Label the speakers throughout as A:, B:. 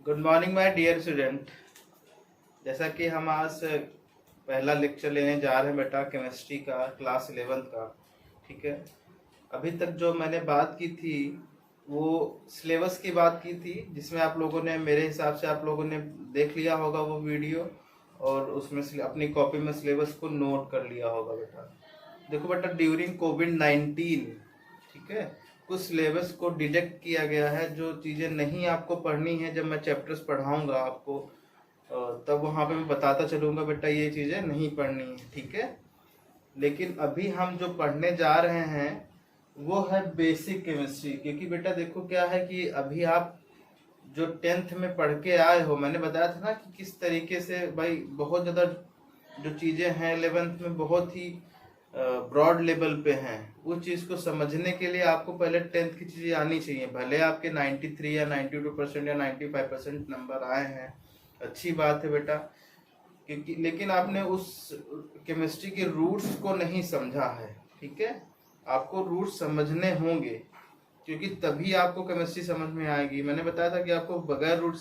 A: Good morning my dear student. जैसा कि हम आज से पहला लेक्चर लेने जा रहे हैं बेटा केमिस्ट्री का क्लास 11 का। ठीक है, अभी तक जो मैंने बात की थी वो सिलेबस की बात की थी, जिसमें आप लोगों ने मेरे हिसाब से आप लोगों ने देख लिया होगा वो वीडियो, और उसमें से अपनी कॉपी में सिलेबस को नोट कर लिया होगा बेटा। देखो बेटा, ड्यूरिंग कोविड-19 ठीक है, कुछ सिलेबस को डिडक्ट किया गया है। जो चीज़ें नहीं आपको पढ़नी है, जब मैं चैप्टर्स पढ़ाऊंगा आपको तब वहाँ पे मैं बताता चलूँगा बेटा ये चीज़ें नहीं पढ़नी है। ठीक है, लेकिन अभी हम जो पढ़ने जा रहे हैं वो है बेसिक केमिस्ट्री। क्योंकि बेटा देखो क्या है कि अभी आप जो 10th में पढ़ के आए हो, मैंने बताया था ना कि किस तरीके से भाई बहुत ज़्यादा जो चीज़ें हैं 11th में बहुत ही ब्रॉड लेवल पे हैं। उस चीज़ को समझने के लिए आपको पहले 10th की चीज़ें आनी चाहिए। भले आपके 93 या 92% या 95% नंबर आए हैं, अच्छी बात है बेटा, क्योंकि लेकिन आपने उस केमिस्ट्री के रूट्स को नहीं समझा है। ठीक है, आपको रूट्स समझने होंगे, क्योंकि तभी आपको केमिस्ट्री समझ में आएगी। मैंने बताया था कि आपको बगैर रूट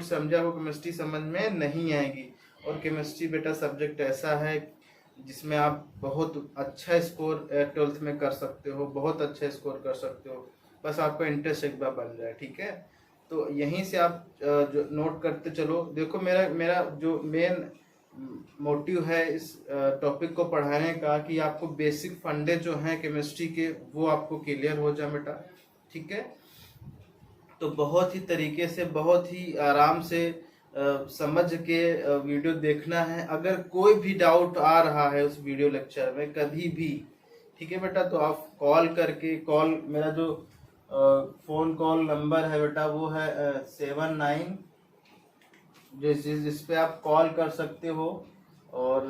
A: समझे आपको केमिस्ट्री समझ में नहीं आएगी। और केमिस्ट्री बेटा सब्जेक्ट ऐसा है जिसमें आप बहुत अच्छा स्कोर 12th में कर सकते हो, बहुत अच्छा स्कोर कर सकते हो, बस आपका इंटरेस्ट एक बार बन जाए। ठीक है, तो यहीं से आप जो नोट करते चलो। देखो मेरा मेरा जो मेन मोटिव है इस टॉपिक को पढ़ाने का कि आपको बेसिक फंडे जो हैं केमिस्ट्री के वो आपको क्लियर हो जाए बेटा। ठीक है, तो बहुत ही तरीके से बहुत ही आराम से समझ के वीडियो देखना है। अगर कोई भी डाउट आ रहा है उस वीडियो लेक्चर में कभी भी, ठीक है बेटा, तो आप कॉल करके मेरा जो फ़ोन कॉल नंबर है बेटा वो है 79, जिस पे आप कॉल कर सकते हो। और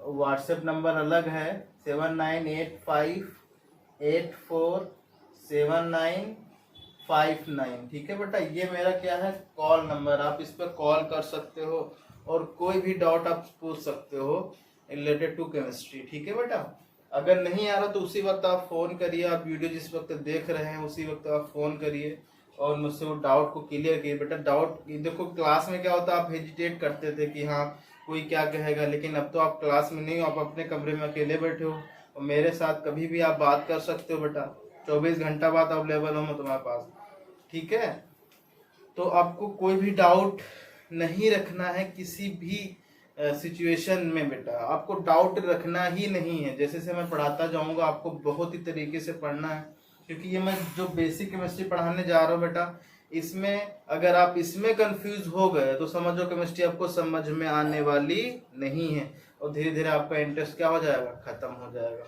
A: व्हाट्सएप नंबर अलग है 7985847959। ठीक है बेटा, ये मेरा क्या है कॉल नंबर, आप इस पर कॉल कर सकते हो और कोई भी डाउट आप पूछ सकते हो रिलेटेड टू केमिस्ट्री। ठीक है बेटा, अगर नहीं आ रहा तो उसी वक्त आप फ़ोन करिए। आप वीडियो जिस वक्त देख रहे हैं उसी वक्त आप फ़ोन करिए और मुझसे वो डाउट को क्लियर किए बेटा। डाउट देखो क्लास में क्या होता है, आप हेजिटेट करते थे कि हाँ कोई क्या कहेगा, लेकिन अब तो आप क्लास में नहीं हो, आप अपने कमरे में अकेले बैठे हो और मेरे साथ कभी भी आप बात कर सकते हो बेटा। 24 घंटा बाद अवेलेबल हूँ मैं तुम्हारे पास। ठीक है, तो आपको कोई भी डाउट नहीं रखना है किसी भी सिचुएशन में बेटा, आपको डाउट रखना ही नहीं है। जैसे से मैं पढ़ाता जाऊंगा आपको बहुत ही तरीके से पढ़ना है, क्योंकि ये मैं जो बेसिक केमिस्ट्री पढ़ाने जा रहा हूँ बेटा, इसमें अगर आप इसमें कंफ्यूज हो गए तो समझो केमिस्ट्री आपको समझ में आने वाली नहीं है और धीरे धीरे आपका इंटरेस्ट क्या हो जाएगा, खत्म हो जाएगा।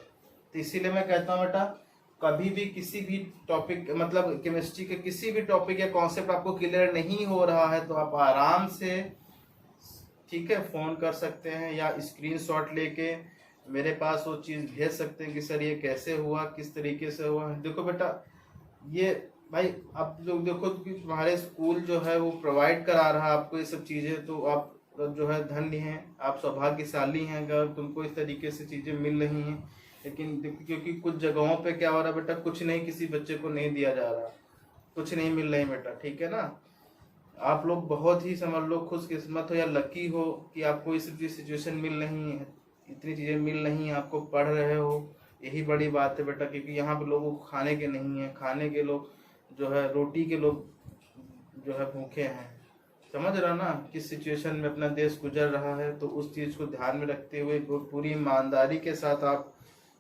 A: तो इसीलिए मैं कहता हूँ बेटा, कभी भी किसी भी टॉपिक मतलब केमिस्ट्री के किसी भी टॉपिक या कॉन्सेप्ट आपको क्लियर नहीं हो रहा है तो आप आराम से, ठीक है, फ़ोन कर सकते हैं या स्क्रीनशॉट लेके मेरे पास वो चीज़ भेज सकते हैं कि सर ये कैसे हुआ, किस तरीके से हुआ। देखो बेटा, ये भाई आप लोग देखो कि तुम्हारे स्कूल जो है वो प्रोवाइड करा रहा है आपको ये सब चीज़ें, तो आप जो है धन्य हैं, आप सौभाग्यशाली हैं अगर तुमको इस तरीके से चीज़ें मिल रही हैं। लेकिन क्योंकि कुछ जगहों पे क्या हो रहा है बेटा, कुछ नहीं, किसी बच्चे को नहीं दिया जा रहा, कुछ नहीं मिल रही बेटा। ठीक है ना, आप लोग बहुत ही समझ लो खुशकिस्मत हो या लकी हो कि आपको इस सिचुएशन मिल रही है, इतनी चीज़ें मिल रही हैं, आपको पढ़ रहे हो, यही बड़ी बात है बेटा। क्योंकि यहाँ पे लोगों को खाने के नहीं है, खाने के लोग जो है रोटी के लोग जो है भूखे हैं। समझ रहा ना किस सिचुएशन में अपना देश गुजर रहा है, तो उस चीज़ को ध्यान में रखते हुए पूरी ईमानदारी के साथ आप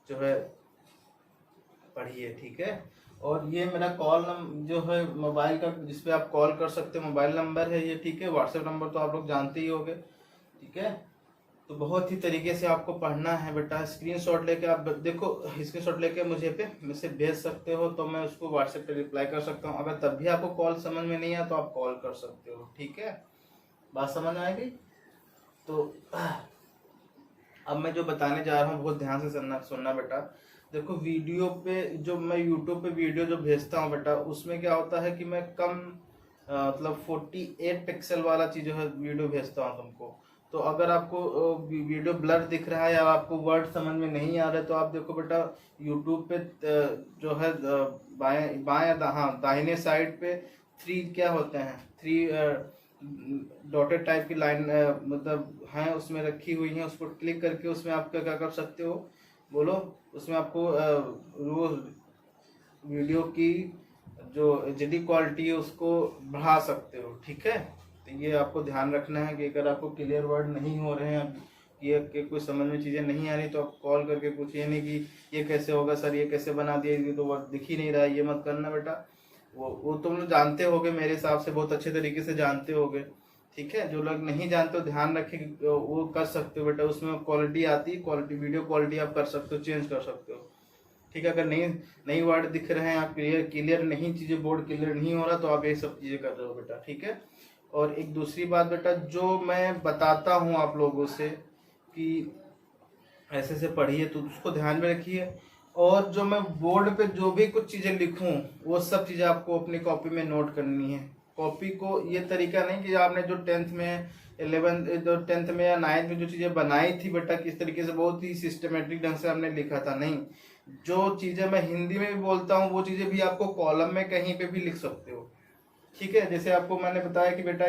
A: जो है पढ़िए। ठीक है, और ये मेरा कॉल जो है मोबाइल का जिस पे आप कॉल कर सकते हो मोबाइल नंबर है ये। ठीक है, व्हाट्सएप नंबर तो आप लोग जानते ही होंगे। ठीक है, तो बहुत ही तरीके से आपको पढ़ना है बेटा। स्क्रीनशॉट लेके आप देखो, स्क्रीनशॉट लेके मुझसे भेज सकते हो तो मैं उसको व्हाट्सएप पे रिप्लाई कर सकता हूँ। अगर तब भी आपको कॉल समझ में नहीं आया तो आप कॉल कर सकते हो। ठीक है, बात समझ में आएगी। तो अब मैं जो बताने जा रहा हूँ बहुत ध्यान से सुनना बेटा। देखो वीडियो पे जो मैं यूट्यूब पे वीडियो जो भेजता हूँ बेटा, उसमें क्या होता है कि मैं कम मतलब 48 पिक्सल वाला चीज़ जो है वीडियो भेजता हूँ तुमको। तो अगर आपको वीडियो ब्लर दिख रहा है या आपको वर्ड समझ में नहीं आ रहे तो आप देखो बेटा यूट्यूब पे जो है बाएं बाएं हाँ दाहिने साइड पे थ्री क्या होते हैं, थ्री डॉटेड टाइप की लाइन मतलब हैं उसमें रखी हुई हैं, उसको क्लिक करके उसमें आप क्या क्या कर सकते हो बोलो। उसमें आपको वो वीडियो की जो एचडी क्वालिटी है उसको बढ़ा सकते हो, ठीक है। तो ये आपको ध्यान रखना है कि अगर आपको क्लियर वर्ड नहीं हो रहे हैं, ये कि कोई समझ में चीज़ें नहीं आ रही, तो आप कॉल करके पूछिए नहीं कि ये कैसे होगा सर, ये कैसे बना दिया, ये तो वर्ड दिख ही नहीं रहा है, ये मत करना बेटा। वो तुम लोग जानते होगे, मेरे हिसाब से बहुत अच्छे तरीके से जानते होगे, ठीक है। जो लोग नहीं जानते हो ध्यान रखें कि वो कर सकते हो बेटा। उसमें क्वालिटी आती है, क्वालिटी वीडियो क्वालिटी आप कर सकते हो, चेंज कर सकते हो, ठीक है। अगर नई वर्ड दिख रहे हैं, आप क्लियर नहीं, चीज़ें बोर्ड क्लियर नहीं हो रहा, तो आप ये सब चीज़ें कर रहे हो बेटा, ठीक है। और एक दूसरी बात बेटा, जो मैं बताता हूँ आप लोगों से कि ऐसे से पढ़िए, तो उसको ध्यान में रखिए। और जो मैं बोर्ड पे जो भी कुछ चीज़ें लिखूं, वो सब चीज़ें आपको अपनी कॉपी में नोट करनी है। कॉपी को ये तरीका नहीं कि आपने जो 10th में 10th में या 9th में जो चीज़ें बनाई थी बेटा, किस तरीके से बहुत ही सिस्टमेटिक ढंग से आपने लिखा था, नहीं। जो चीज़ें मैं हिंदी में भी बोलता हूँ, वो चीज़ें भी आपको कॉलम में कहीं पे भी लिख सकते हो, ठीक है। जैसे आपको मैंने बताया कि बेटा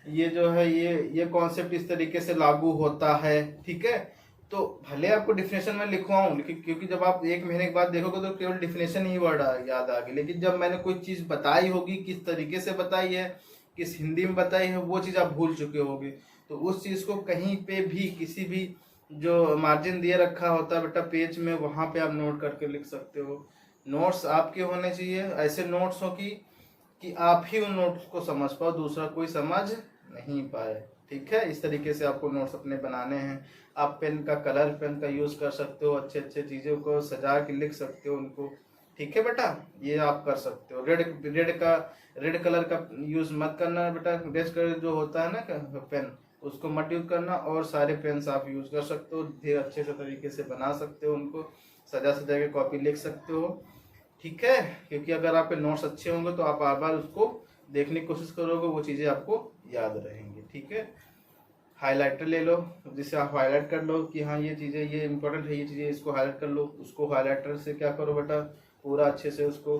A: ये जो है ये कॉन्सेप्ट इस तरीके से लागू होता है, ठीक है। तो भले आपको डिफिनेशन में लिखवाऊं, लेकिन क्योंकि जब आप 1 महीने के बाद देखोगे तो केवल डिफिनेशन ही वर्ड याद आ गई, लेकिन जब मैंने कोई चीज़ बताई होगी, किस तरीके से बताई है, किस हिंदी में बताई है, वो चीज़ आप भूल चुके होगे। तो उस चीज़ को कहीं पे भी किसी भी जो मार्जिन दिए रखा होता है बेटा पेज में, वहाँ पे आप नोट करके लिख सकते हो। नोट्स आपके होने चाहिए, ऐसे नोट्स हो कि आप ही उन नोट्स को समझ पाओ, दूसरा कोई समझ नहीं पाए, ठीक है। इस तरीके से आपको नोट्स अपने बनाने हैं। आप पेन का कलर पेन का यूज़ कर सकते हो, अच्छे अच्छे चीज़ों को सजा के लिख सकते हो उनको, ठीक है बेटा। ये आप कर सकते हो। रेड कलर का यूज़ मत करना बेटा। रेड कलर जो होता है ना पेन, उसको मत यूज़ करना। और सारे पेन्स आप यूज़ कर सकते हो, धीरे अच्छे से तरीके से बना सकते हो, उनको सजा सजा के कॉपी लिख सकते हो, ठीक है। क्योंकि अगर आपके नोट्स अच्छे होंगे तो आप बार बार उसको देखने की कोशिश करोगे, वो चीज़ें आपको याद रहेंगी, ठीक है। हाइलाइटर ले लो, जिससे आप हाईलाइट कर लो कि हाँ ये चीज़ें ये इंपॉर्टेंट है, ये चीज़ें इसको हाईलाइट कर लो। उसको हाइलाइटर से क्या करो बेटा, पूरा अच्छे से उसको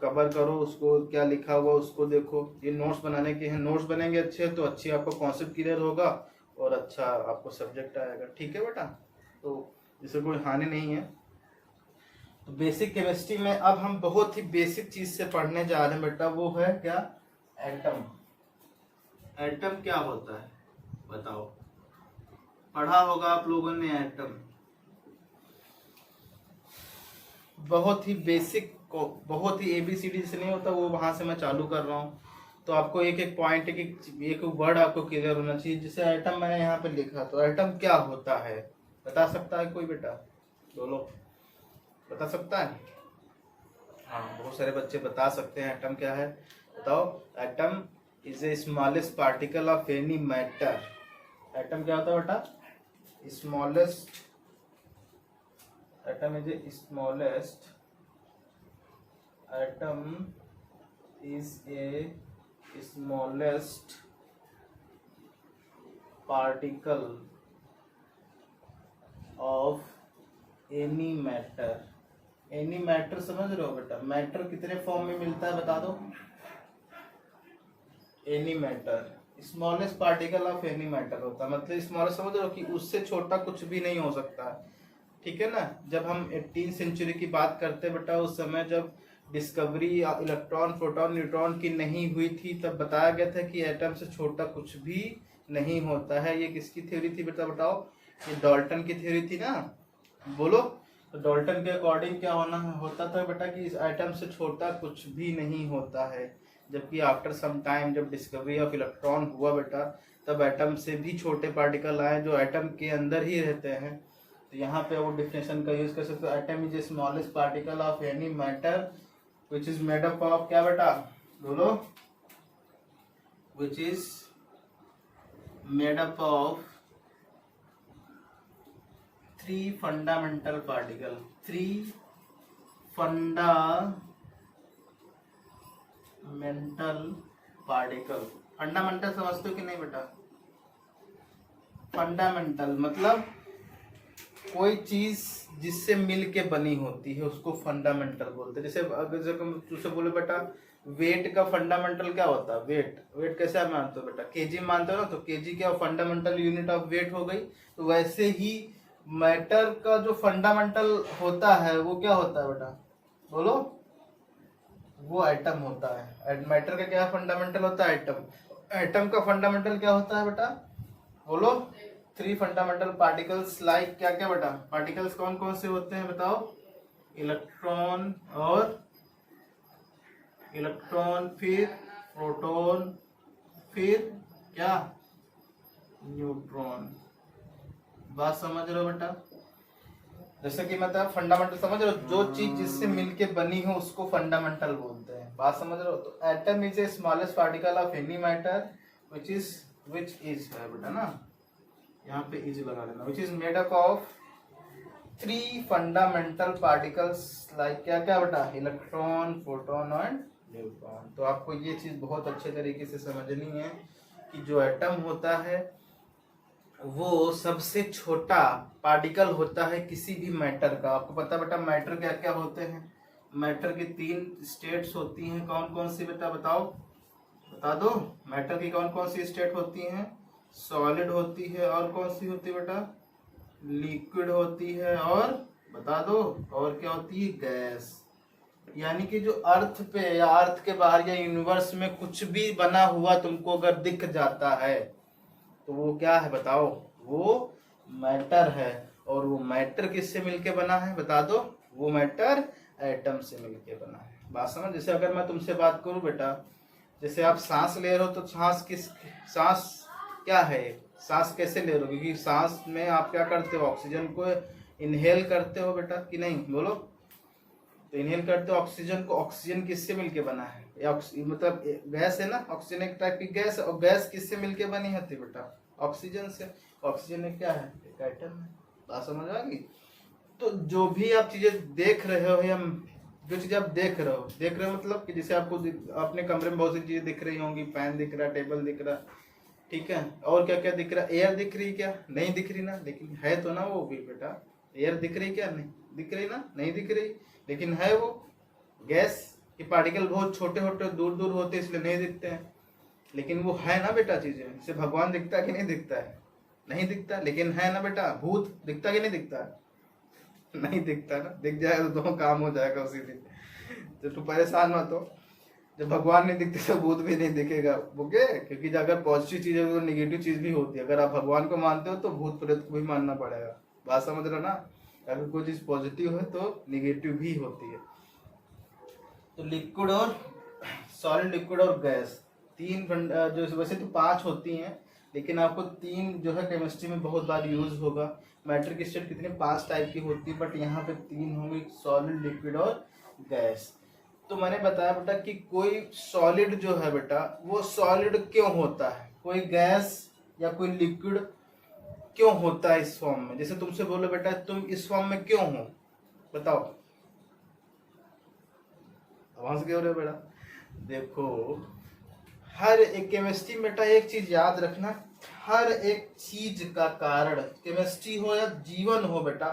A: कवर करो, उसको क्या लिखा हुआ उसको देखो। ये नोट्स बनाने के हैं, नोट्स बनेंगे अच्छे तो अच्छी आपको कॉन्सेप्ट क्लियर होगा और अच्छा आपको सब्जेक्ट आएगा, ठीक है बेटा। तो इससे कोई हानि नहीं है। तो बेसिक केमिस्ट्री में अब हम बहुत ही बेसिक चीज से पढ़ने जा रहे हैं बेटा, वो है क्या, एटम। एटम क्या होता है बताओ, पढ़ा होगा आप लोगों ने एटम। बहुत ही बेसिक को, बहुत ही ABCD से नहीं होता वो, वहां से मैं चालू कर रहा हूँ। तो आपको एक एक पॉइंट एक वर्ड आपको क्लियर होना चाहिए। जैसे एटम मैंने यहाँ पे लिखा, तो एटम क्या होता है बता सकता है कोई बेटा, बोलो बता सकता है? हाँ, बहुत सारे बच्चे बता सकते हैं एटम क्या है, बताओ। Atom is a smallest particle of any matter. Atom क्या होता है बेटा, smallest, atom is a smallest, atom is a smallest particle of any matter. Any matter समझ रहे हो बेटा, मैटर कितने फॉर्म में मिलता है बता दो। Any matter smallest particle of any matter होता है, मतलब स्मॉलेस्ट समझ रहे हो कि उससे छोटा कुछ भी नहीं हो सकता, ठीक है ना। जब हम 18वीं सेंचुरी की बात करते हैं बेटा, उस समय जब डिस्कवरी इलेक्ट्रॉन प्रोटॉन न्यूट्रॉन की नहीं हुई थी, तब बताया गया था कि एटम से छोटा कुछ भी नहीं होता है। ये किसकी थ्योरी थी बेटा बताओ, ये डाल्टन की थ्योरी थी ना, बोलो। तो डाल्टन के अकॉर्डिंग क्या होता था बेटा कि इस एटम से छोटा कुछ भी नहीं होता है। जबकि आफ्टर सम टाइम जब डिस्कवरी ऑफ इलेक्ट्रॉन हुआ बेटा, तब एटम से भी छोटे पार्टिकल आए जो एटम के अंदर ही रहते हैं। तो यहाँ पे वो डिफिनेशन का यूज कर सकते हो, atom is a smallest particle of any matter which is made up of क्या बेटा बोलो, which is made up of 3 fundamental particle. 3 fundamental particle. Fundamental समझते हो कि नहीं बेटा? फंडामेंटल मतलब कोई चीज जिससे मिल के बनी होती है उसको फंडामेंटल बोलते हैं। जैसे अगर तुझसे बोले बेटा वेट का फंडामेंटल क्या होता है, वेट वेट कैसे आप मानते हो बेटा, केजी मानते हो ना, तो केजी क्या फंडामेंटल यूनिट ऑफ वेट हो गई। तो वैसे ही मैटर का जो फंडामेंटल होता है वो क्या होता है बेटा, बोलो, वो एटम होता है। मैटर का क्या फंडामेंटल होता है, एटम। एटम का फंडामेंटल क्या होता है बेटा, बोलो, 3 फंडामेंटल पार्टिकल्स। लाइक क्या क्या बेटा, पार्टिकल्स कौन कौन से होते हैं बताओ, इलेक्ट्रॉन फिर प्रोटॉन फिर क्या, न्यूट्रॉन। बात समझ रहे हो बेटा, जैसे कि मतलब फंडामेंटल समझ रहे हो, जो चीज जिससे मिलके बनी हो उसको फंडामेंटल बोलते हैं। बात समझ रहे हो, तो atom is a smallest particle of any matter which is है बेटा ना, यहाँ पे इज लगा लेना, which is made up of 3 fundamental particles like क्या क्या बेटा, इलेक्ट्रॉन प्रोटॉन एंड न्यूट्रॉन। तो आपको ये चीज बहुत अच्छे तरीके से समझनी है कि जो एटम होता है वो सबसे छोटा पार्टिकल होता है किसी भी मैटर का। आपको पता बेटा मैटर क्या क्या होते हैं, मैटर की 3 स्टेट्स होती हैं, कौन कौन सी बेटा बताओ, बता दो। मैटर की कौन कौन सी स्टेट होती हैं, सॉलिड होती है, और कौन सी होती है बेटा, लिक्विड होती है, और बता दो, और क्या होती है, गैस। यानी कि जो अर्थ पे या अर्थ के बाहर या यूनिवर्स में कुछ भी बना हुआ तुमको अगर दिख जाता है तो वो क्या है बताओ, वो मैटर है। और वो मैटर किससे मिलके बना है बता दो, वो मैटर एटम से मिलके बना है। बात समझ। जैसे अगर मैं तुमसे बात करूं बेटा, जैसे आप सांस ले रहे हो तो सांस क्या है, सांस कैसे ले रहे हो, क्योंकि सांस में आप क्या करते हो, ऑक्सीजन को इनहेल करते हो बेटा कि नहीं, बोलो। तो इनहेल करते हो ऑक्सीजन को, ऑक्सीजन किससे मिलके बना है, मतलब गैस है ना, ऑक्सीजन एक टाइप की गैस है, और गैस किससे मिलके बनी होती है बेटा, ऑक्सीजन से। ऑक्सीजन एक क्या है, एक एटम है। बात समझ आ गई। तो जो भी आप चीजें देख रहे हो या जो चीज आप देख रहे हो मतलब कि जैसे आपको अपने कमरे में बहुत सी चीजें दिख रही होंगी, फैन दिख रहा है, टेबल दिख रहा, ठीक है, और क्या क्या दिख रहा है, एयर दिख रही क्या, नहीं दिख रही ना, लेकिन है तो ना वो भी बेटा, एयर दिख रही क्या, नहीं दिख रही ना, नहीं दिख रही, लेकिन है वो। गैस के पार्टिकल बहुत छोटे छोटे दूर दूर होते हैं इसलिए नहीं दिखते हैं, लेकिन वो है ना बेटा चीजें। जैसे भगवान दिखता है कि नहीं दिखता है, नहीं दिखता, लेकिन है ना बेटा। भूत दिखता कि नहीं दिखता है, नहीं दिखता ना, दिख जाएगा तो दोनों काम हो जाएगा उसी दिन। तो तू परेशान मत हो, जब भगवान नहीं दिखते तो भूत भी नहीं दिखेगा, ओके। क्योंकि अगर पॉजिटिव चीज है तो निगेटिव चीज भी होती है। अगर आप भगवान को मानते हो तो भूत प्रेत को भी मानना पड़ेगा। बात समझ रहे ना, अगर कोई चीज पॉजिटिव है तो निगेटिव भी होती है। तो लिक्विड और सॉलिड, लिक्विड और गैस, 3 जो वैसे तो 5 होती हैं, लेकिन आपको 3 जो है केमिस्ट्री में बहुत बार यूज होगा। मैटर की स्टेट कितनी 5 टाइप की होती है, बट यहाँ पे 3 होंगी, सॉलिड, लिक्विड और गैस। तो मैंने बताया बेटा कि कोई सॉलिड जो है बेटा वो सॉलिड क्यों होता है, कोई गैस या कोई लिक्विड क्यों होता है इस फॉर्म में। जैसे तुमसे बोलो बेटा तुम इस फॉर्म में क्यों हो, बताओ, आवाज क्यों रहे बेटा। देखो हर एक केमिस्ट्री में बेटा एक चीज याद रखना, हर एक चीज का कारण, केमिस्ट्री हो या जीवन हो बेटा,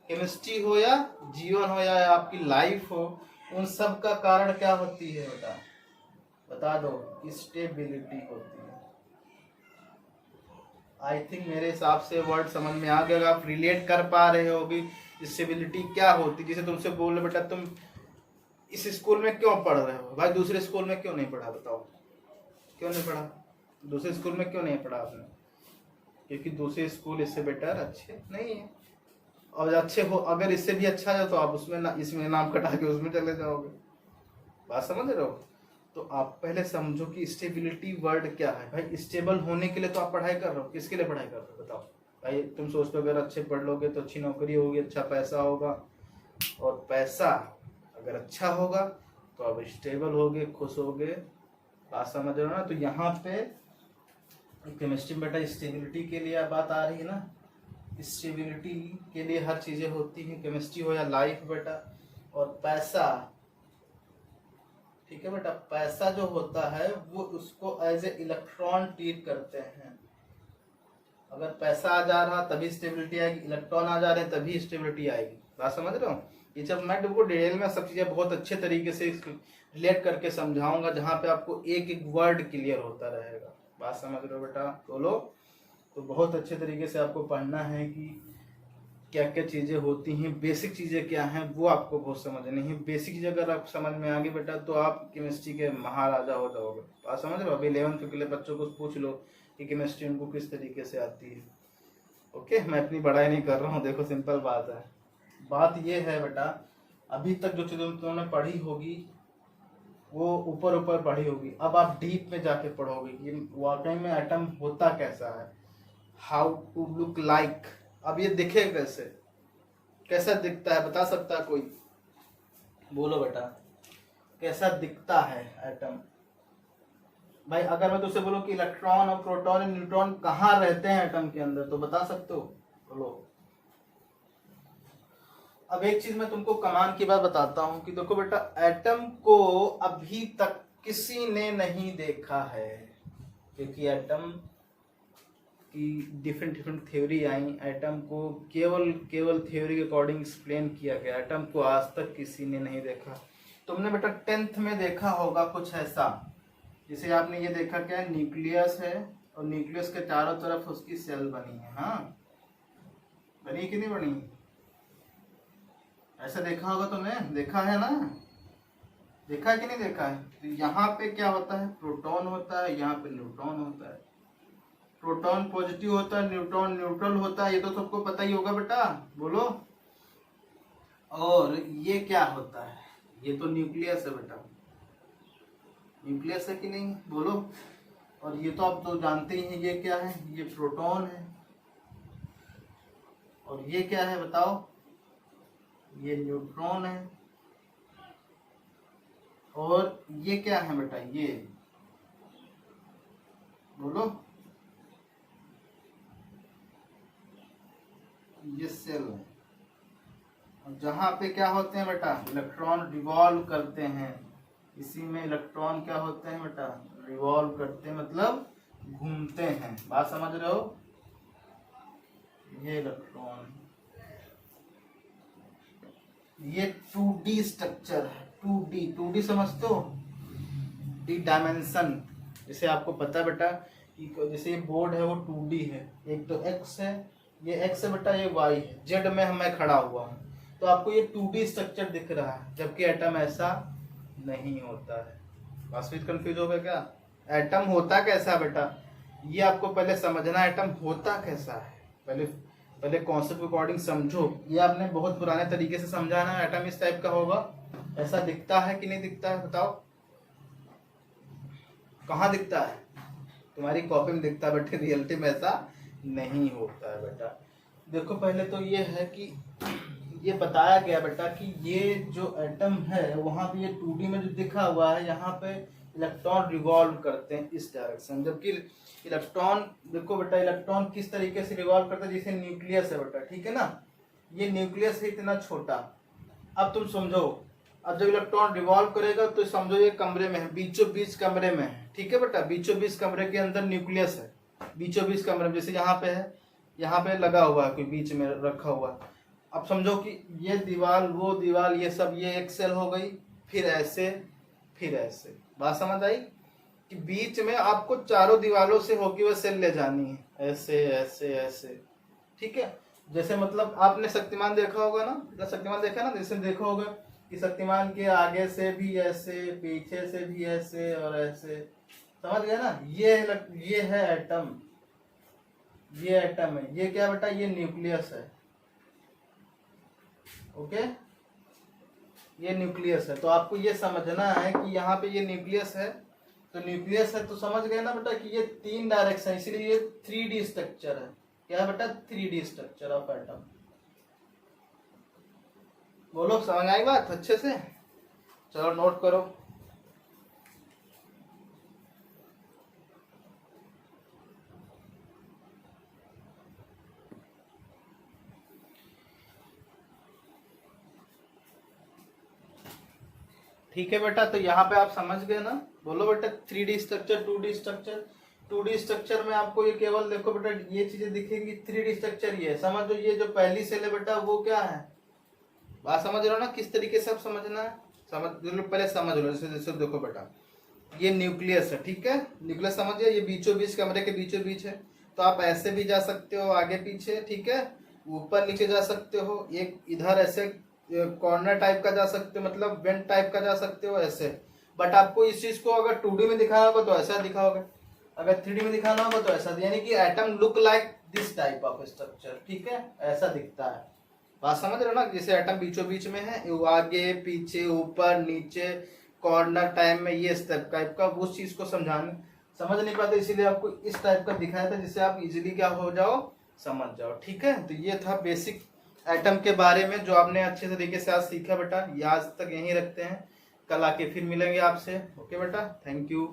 A: केमिस्ट्री हो या जीवन हो या आपकी लाइफ हो, उन सब का कारण क्या होती है बेटा, बता दो, स्टेबिलिटी होती है। आई थिंक मेरे हिसाब से वर्ड समझ में आ गया, आप रिलेट कर पा रहे हो भी स्टेबिलिटी क्या होती। जैसे तुमसे बोल बेटा तुम इस स्कूल में क्यों पढ़ रहे हो, भाई दूसरे स्कूल में क्यों नहीं पढ़ा, बताओ क्यों नहीं पढ़ा, दूसरे स्कूल में क्यों नहीं पढ़ा आपने, क्योंकि दूसरे स्कूल इससे बेटर अच्छे नहीं है, और अच्छे हो अगर इससे भी अच्छा है तो आप उसमें ना, इसमें नाम कटा के उसमें चले जाओगे। बात समझ रहे हो। तो आप पहले समझो कि स्टेबिलिटी वर्ड क्या है। भाई स्टेबल होने के लिए तो आप पढ़ाई कर रहे हो, किसके लिए पढ़ाई कर रहे हो बताओ। भाई तुम सोचते हो अगर अच्छे पढ़ लोगे तो अच्छी नौकरी होगी, अच्छा पैसा होगा, और पैसा अगर अच्छा होगा तो आप स्टेबल होगे, खुश होगे। बात समझ रहे हो ना। तो यहाँ पे केमिस्ट्री में बेटा स्टेबिलिटी के लिए बात आ रही है ना, स्टेबिलिटी के लिए हर चीजें होती हैं, केमिस्ट्री हो या लाइफ बेटा। और पैसा, ठीक है बेटा, पैसा जो होता है वो उसको एज ए इलेक्ट्रॉन ट्रीट करते हैं। अगर पैसा आ जा रहा तभी स्टेबिलिटी आएगी, इलेक्ट्रॉन आ जा रहे हैं तभी स्टेबिलिटी आएगी। बात समझ रहे हो? ये जब मैं तुमको डिटेल में सब चीजें बहुत अच्छे तरीके से रिलेट करके समझाऊंगा, जहाँ पे आपको एक एक वर्ड क्लियर होता रहेगा। बात समझ रहे हो बेटा? बोलो। तो बहुत अच्छे तरीके से आपको पढ़ना है कि क्या क्या चीजें होती हैं, बेसिक चीजें क्या हैं, वो आपको बहुत समझनी है। बेसिक चीजें अगर आप समझ में आ गई बेटा, तो आप केमिस्ट्री के महाराजा हो जाओगे। बात समझ रहे हो? अभी 11th के लिए बच्चों को पूछ लो कि केमिस्ट्री उनको किस तरीके से आती है। ओके, मैं अपनी बड़ाई नहीं कर रहा हूँ, देखो सिंपल बात है। बात ये है बेटा, अभी तक जो चीजें तुमने पढ़ी होगी वो ऊपर ऊपर पढ़ी होगी, अब आप डीप में जाके पढ़ोगे कि वाकई में एटम होता कैसा है, हाउ टू लुक लाइक। अब ये दिखे कैसे, कैसा दिखता है, बता सकता है कोई? बोलो बेटा, कैसा दिखता है एटम? भाई अगर मैं तुझसे बोलूं कि इलेक्ट्रॉन और प्रोटॉन और न्यूट्रॉन कहाँ रहते हैं एटम के अंदर, तो बता सकते हो? बोलो। अब एक चीज मैं तुमको कमाल की बात बताता हूं कि देखो बेटा, एटम को अभी तक किसी ने नहीं देखा है, क्योंकि एटम की डिफरेंट डिफरेंट थ्योरी आई। एटम को केवल थ्योरी के अकॉर्डिंग एक्सप्लेन किया गया। एटम को आज तक किसी ने नहीं देखा। तुमने बेटा 10th में देखा होगा कुछ ऐसा, जिसे आपने ये देखा क्या, न्यूक्लियस है और न्यूक्लियस के चारों तरफ उसकी सेल बनी है। हाँ, बनी कि नहीं बनी? ऐसा देखा होगा तुमने, देखा है ना? देखा है कि नहीं देखा है? तो यहाँ पे क्या होता है, प्रोटॉन होता है, यहाँ पे न्यूट्रॉन होता है। प्रोटॉन पॉजिटिव होता है, न्यूट्रॉन न्यूट्रल होता है, ये तो सबको पता ही होगा बेटा। बोलो। और ये क्या होता है, ये तो न्यूक्लियस है बेटा, न्यूक्लियस है कि नहीं? बोलो। और ये तो आप तो जानते ही हैं, ये क्या है, ये प्रोटॉन है। और ये क्या है बताओ, ये न्यूट्रॉन है। और ये क्या है बेटा, ये बोलो, ये सेल है। और जहां पे क्या होते हैं बेटा, इलेक्ट्रॉन रिवॉल्व करते हैं, इसी में इलेक्ट्रॉन क्या होते हैं बेटा, रिवॉल्व करते हैं, मतलब घूमते हैं। बात समझ रहे हो? ये इलेक्ट्रॉन, ये 2D स्ट्रक्चर है। 2D समझते हो? D dimension. जैसे आपको पता है बेटा कि जैसे ये बोर्ड है वो 2D है, एक तो एक्स है, ये एक्स है बेटा, ये वाई है, जेड में मैं खड़ा हुआ हूँ, तो आपको ये 2D स्ट्रक्चर दिख रहा है, जबकि एटम ऐसा नहीं होता है। वास्तविक कंफ्यूज हो गया क्या? एटम होता कैसा बेटा, ये आपको पहले समझना, एटम होता कैसा है। पहले कॉन्सेप्ट के अकॉर्डिंग समझो। ये आपने बहुत पुराने तरीके से समझा ना, एटम इस टाइप का होगा, ऐसा दिखता है कि नहीं दिखता है? बताओ, कहाँ दिखता है? तुम्हारी कॉपी में दिखता है, बट रियलिटी में ऐसा नहीं होता है बेटा। देखो पहले तो ये है कि ये बताया गया बेटा कि ये जो एटम है वहां पे ये 2D में जो दिखा हुआ है, यहाँ पे इलेक्ट्रॉन रिवॉल्व करते हैं इस डायरेक्शन, जबकि इलेक्ट्रॉन, देखो बेटा इलेक्ट्रॉन किस तरीके से रिवॉल्व करता है, जैसे न्यूक्लियस है बेटा, ठीक है ना, ये न्यूक्लियस है इतना छोटा। अब तुम समझो, अब जब इलेक्ट्रॉन रिवॉल्व करेगा तो समझो ये कमरे में है, बीचों बीच कमरे में है, ठीक है बेटा, बीचों बीच कमरे के अंदर न्यूक्लियस है, बीचों बीच कमरे में, जैसे यहाँ पे है, यहाँ पे लगा हुआ है, कोई बीच में रखा हुआ है। अब समझो कि ये दीवार, वो दीवार, ये सब, ये एक सेल हो गई, फिर ऐसे, फिर ऐसे। बात समझ आई कि बीच में आपको चारों दीवारों से होके वो सेल ले जानी है, ऐसे ऐसे ऐसे, ठीक है। जैसे मतलब आपने शक्तिमान देखा होगा ना, शक्तिमान देखा ना, जैसे देखा होगा कि शक्तिमान के आगे से भी ऐसे, पीछे से भी ऐसे और ऐसे, समझ गया ना? ये है एटम, ये एटम है। ये क्या बेटा, ये न्यूक्लियस है, ओके, ये न्यूक्लियस है। तो आपको ये समझना है कि यहाँ पे ये न्यूक्लियस है, तो न्यूक्लियस है तो समझ गए ना बेटा कि ये 3 डायरेक्शन, इसीलिए ये 3D स्ट्रक्चर है। क्या है बेटा? 3D structure of atom. बोलो, समझ आई बात अच्छे से? चलो नोट करो। ठीक है बेटा, तो यहाँ पे आप समझ गए ना? बोलो बेटा, 3D structure, 2D structure. 2D structure में आपको ये केवल देखो बेटा, ये चीजें दिखेंगी, 3D स्ट्रक्चर ये समझ लो। ये जो पहली सेल है बेटा, वो क्या है, बात समझ रहे हो ना किस तरीके से आप समझना है, पहले समझ लो। जैसे जैसे देखो बेटा, ये न्यूक्लियस है, ठीक है, न्यूक्लियस समझ गए, ये बीचों बीच कमरे के बीचों बीच है, तो आप ऐसे भी जा सकते हो आगे पीछे, ठीक है, ऊपर नीचे जा सकते हो, एक इधर ऐसे कॉर्नर टाइप का जा सकते हो, मतलब वेंट टाइप का जा सकते हो ऐसे। बट आपको इस चीज को अगर 2D में दिखाना होगा तो ऐसा दिखाओगे, अगर 3D में दिखाना होगा तो ऐसा, यानी कि atom look like this type of structure, ठीक है, ऐसा दिखता है। बात समझ रहे हो ना, जैसे एटम बीचों बीच में है, वो आगे पीछे ऊपर नीचे कॉर्नर टाइप में, ये इस टाइप का, उस चीज को समझ नहीं पाते, इसीलिए आपको इस टाइप का दिखाया था, जिससे आप इजीली क्या हो जाओ, समझ जाओ, ठीक है। तो ये था बेसिक एटम के बारे में, जो आपने अच्छे तरीके से आज सीखा बेटा। ये आज तक यहीं रखते हैं, कल आके फिर मिलेंगे आपसे। ओके बेटा, थैंक यू।